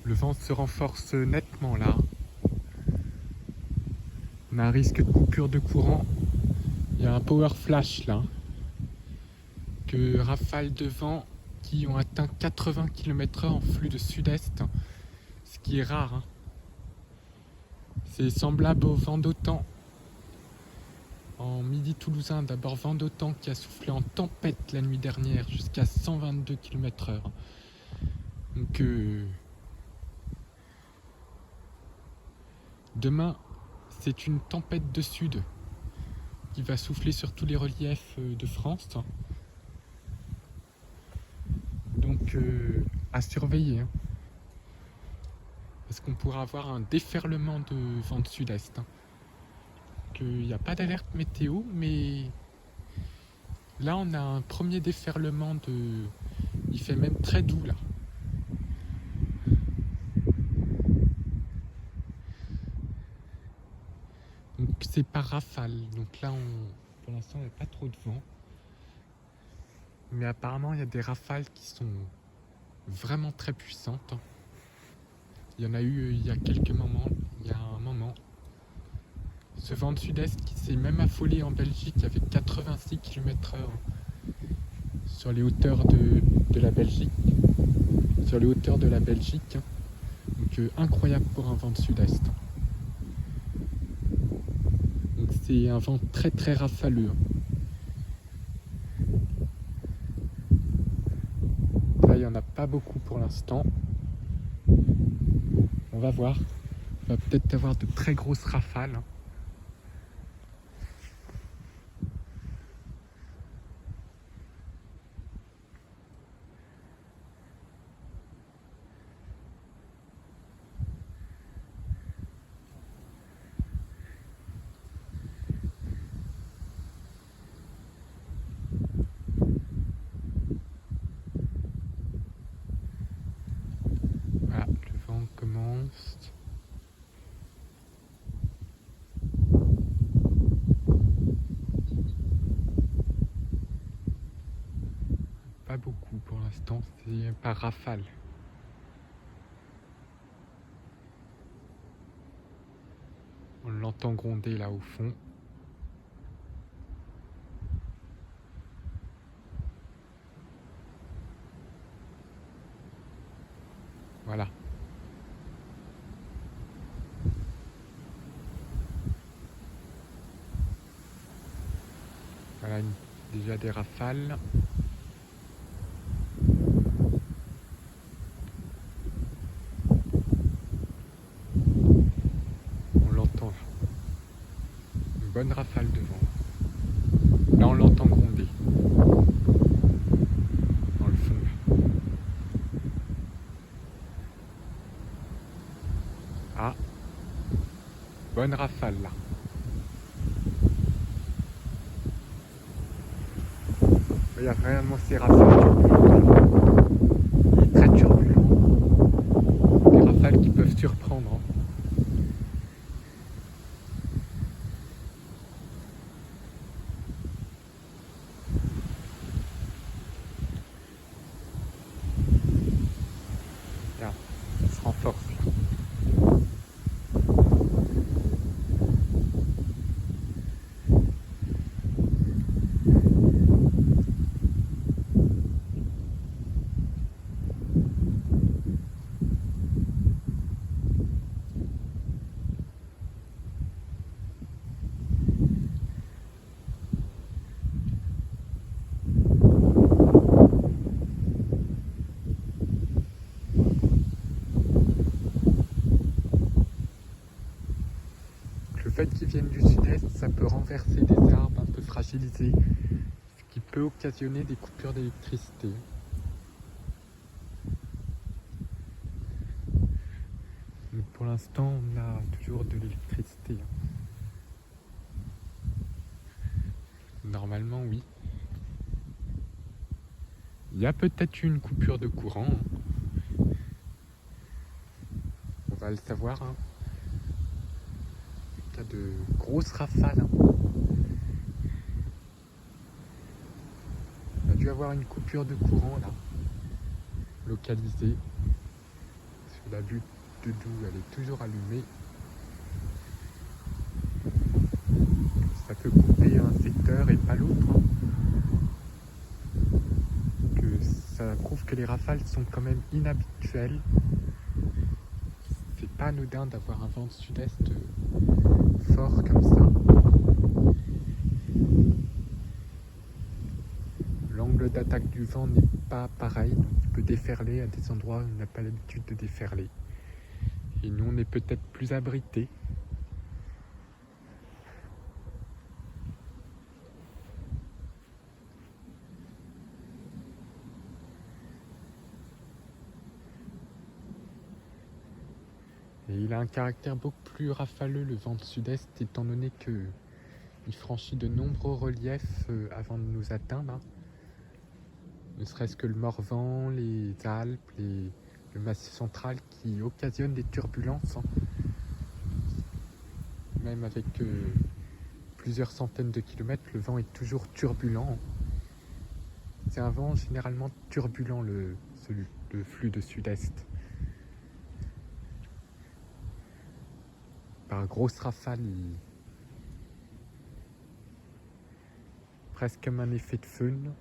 Le vent se renforce nettement là. On a un risque de coupure de courant. Il y a un power flash là. Que rafales de vent qui ont atteint 80 km/h en flux de sud-est. Ce qui est rare. Hein. C'est semblable au vent d'OTAN. En midi toulousain, d'abord vent d'OTAN qui a soufflé en tempête la nuit dernière jusqu'à 122 km/h. Donc demain, c'est une tempête de sud qui va souffler sur tous les reliefs de France. Donc à surveiller. Hein. Parce qu'on pourra avoir un déferlement de vent de sud-est. Hein. Il n'y a pas d'alerte météo, mais là on a un premier déferlement de... Il fait même très doux là. Donc c'est par rafale. Donc là pour l'instant il n'y a pas trop de vent. Mais apparemment il y a des rafales qui sont vraiment très puissantes. Il y en a eu il y a quelques moments. Il y a un moment. Ce vent de sud-est qui s'est même affolé en Belgique avec 86 km/h sur les hauteurs de la Belgique. Sur les hauteurs de la Belgique. Donc incroyable pour un vent de sud-est. Donc c'est un vent très très rafaleux. Là il n'y en a pas beaucoup pour l'instant. On va voir. On va peut-être avoir de très grosses rafales. Voilà, le vent commence. Pas beaucoup pour l'instant, c'est par rafale. On l'entend gronder là au fond. Voilà. Voilà, déjà des rafales. On l'entend. Une bonne rafale de vent. Là, on l'entend gronder. Dans le fond. Ah. Bonne rafale là. Il y a vraiment ces rafales turbulentes. Il est très turbulent. Des rafales qui peuvent surprendre. Hein. Là, ça se renforce là. Le fait qu'ils viennent du sud-est, ça peut renverser des arbres un peu fragilisés, ce qui peut occasionner des coupures d'électricité. Donc pour l'instant, on a toujours de l'électricité. Normalement, oui. Il y a peut-être eu une coupure de courant. On va le savoir. Hein. Il y a de grosses rafales. Hein. On a dû avoir une coupure de courant là, localisée. La butte de Doue, elle est toujours allumée. Ça peut couper un secteur et pas l'autre. Ça prouve que les rafales sont quand même inhabituelles. C'est pas anodin d'avoir un vent de sud-est fort comme ça. L'angle d'attaque du vent n'est pas pareil, donc il peut déferler à des endroits où on n'a pas l'habitude de déferler. Et nous, on est peut-être plus abrités. Et il a un caractère beaucoup plus rafaleux, le vent de sud-est, étant donné qu'il franchit de nombreux reliefs avant de nous atteindre. Ne serait-ce que le Morvan, les Alpes, le Massif central qui occasionnent des turbulences. Même avec plusieurs centaines de kilomètres, le vent est toujours turbulent. C'est un vent généralement turbulent, le flux de sud-est. Par grosses rafales, presque comme un effet de fœhn.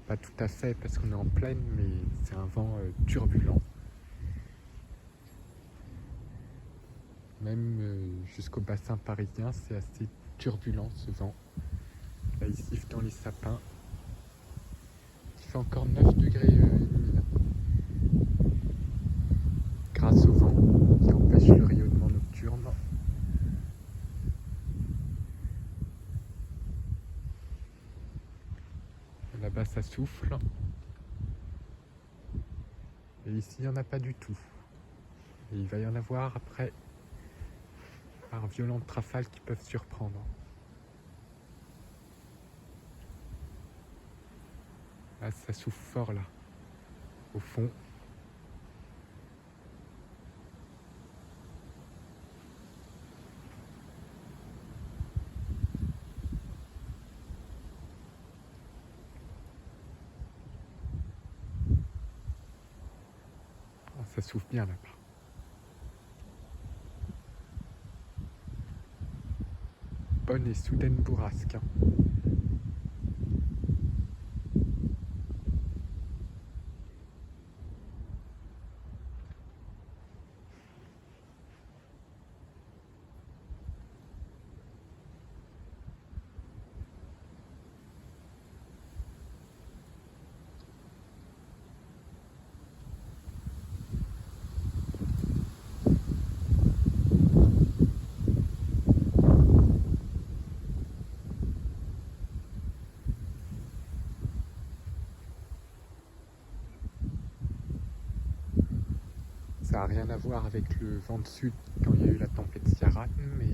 Pas tout à fait parce qu'on est en plaine, mais c'est un vent turbulent. Même jusqu'au bassin parisien, c'est assez turbulent ce vent. Là, il siffle dans les sapins. Il fait encore 9 degrés et demi, là. Grâce au vent qui empêche le rayonnement nocturne. Là-bas, ça souffle. Et ici, il n'y en a pas du tout. Et il va y en avoir après par violentes rafales qui peuvent surprendre. Là, ça souffle fort, là, au fond. Ça souffle bien là-bas. Bonne et soudaine bourrasque. Ça n'a rien à voir avec le vent de sud quand il y a eu la tempête Ciaran, mais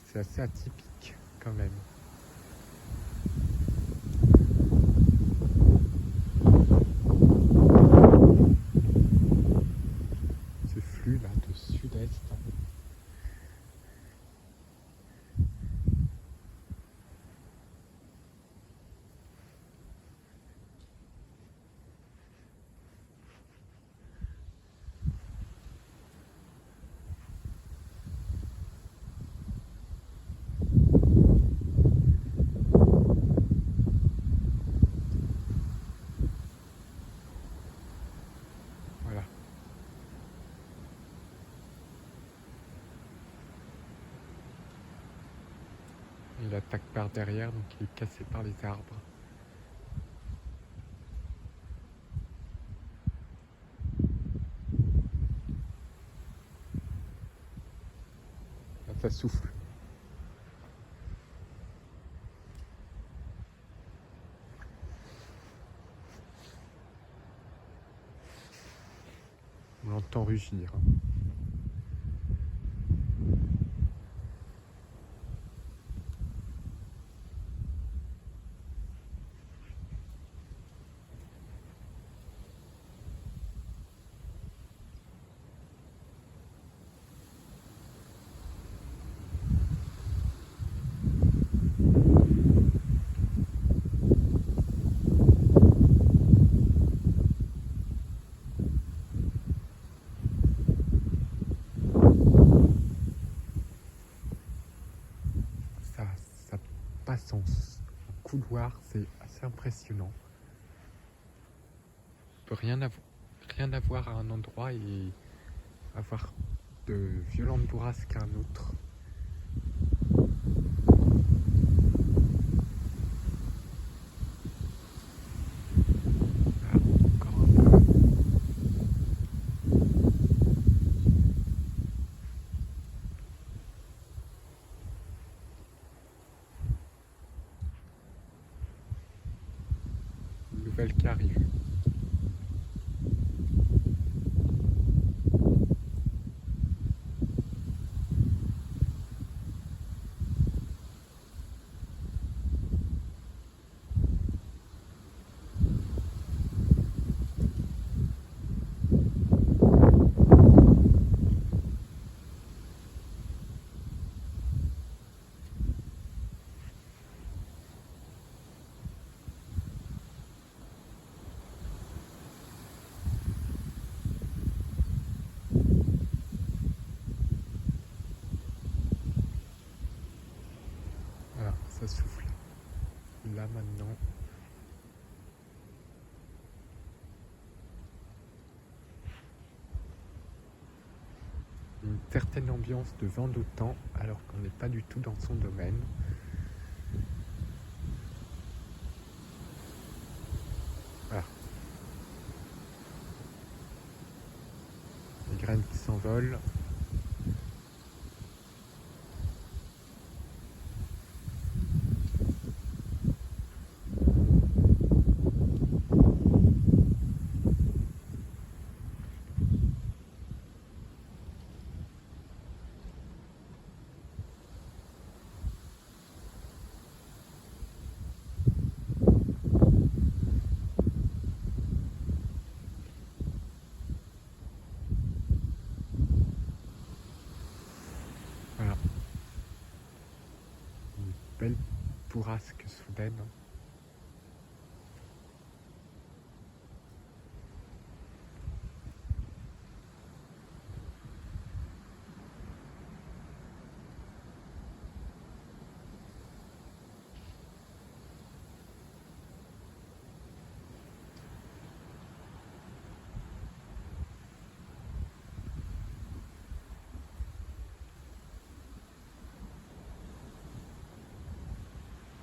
c'est assez atypique quand même. Ce flux là de sud-est. Voilà. Il attaque par derrière, donc il est cassé par les arbres. Là, ça souffle. On l'entend rugir. passe en couloir, c'est assez impressionnant. On peut rien avoir à un endroit et avoir de violentes bourrasques à un autre. Nouvelle qui arrive. Voilà, ça souffle. Là maintenant. Une certaine ambiance de vent d'autant alors qu'on n'est pas du tout dans son domaine. Voilà. Les graines qui s'envolent. Voilà. Une belle bourrasque soudaine.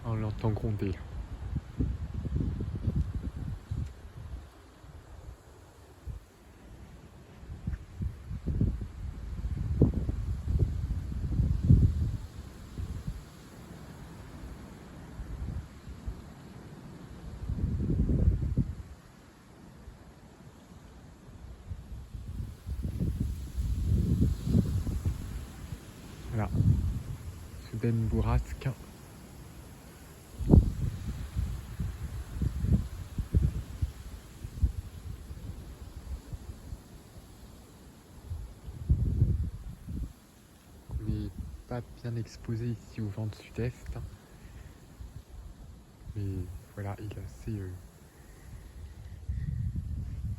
On l'entend gronder. Voilà. Soudaine bourrasque. On n'est pas bien exposé ici au vent de sud-est. Mais voilà, il est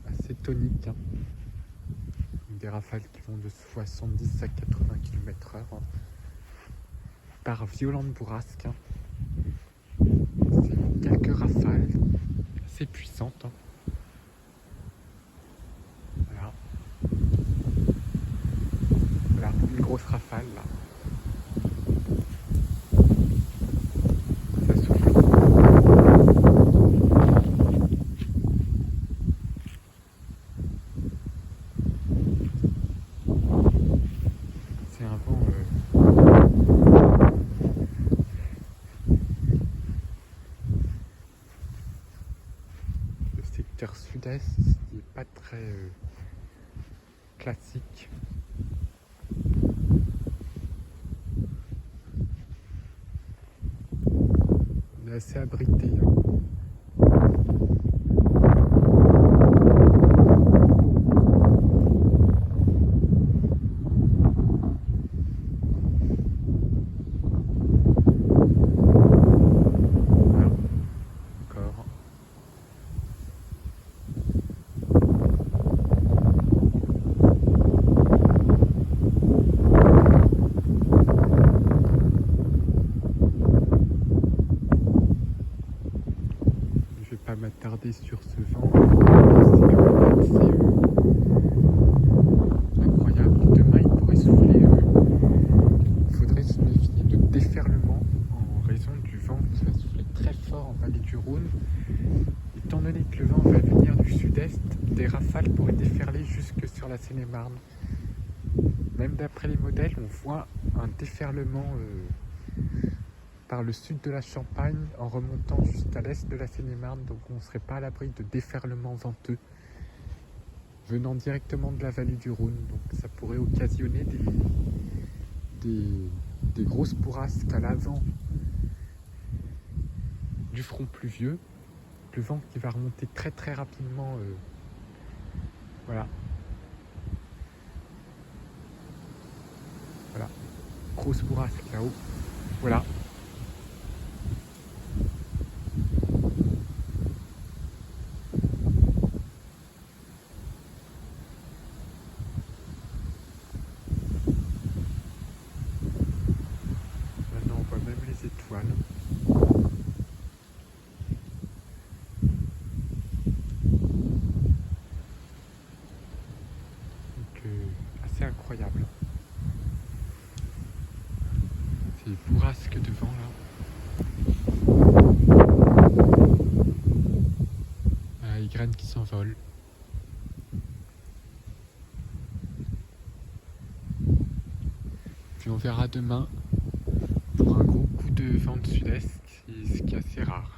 assez tonique. Des rafales qui vont de 70 à 80 km/h par violente bourrasque. C'est quelques rafales assez puissantes. Voilà. Voilà, une grosse rafale là. Ça souffle. C'est un vent le secteur sud-est n'est pas très classique. On est assez abrité. Encore. sur ce vent. C'est incroyable. Demain, il pourrait souffler. Il faudrait se méfier de déferlement en raison du vent qui va souffler très fort en vallée du Rhône. Étant donné que le vent va venir du sud-est, des rafales pourraient déferler jusque sur la Seine-et-Marne. Même d'après les modèles, on voit un déferlement par le sud de la Champagne en remontant juste à l'est de la Seine-et-Marne, donc on ne serait pas à l'abri de déferlements venteux venant directement de la vallée du Rhône. Donc ça pourrait occasionner des grosses bourrasques à l'avant du front pluvieux, le vent qui va remonter très très rapidement. Voilà, grosse bourrasque là-haut. Voilà. Maintenant on voit même les étoiles. Donc assez incroyable. Ces bourrasques de vent là. Les graines qui s'envolent. Puis on verra demain pour un gros coup de vent de sud-est, ce qui est assez rare.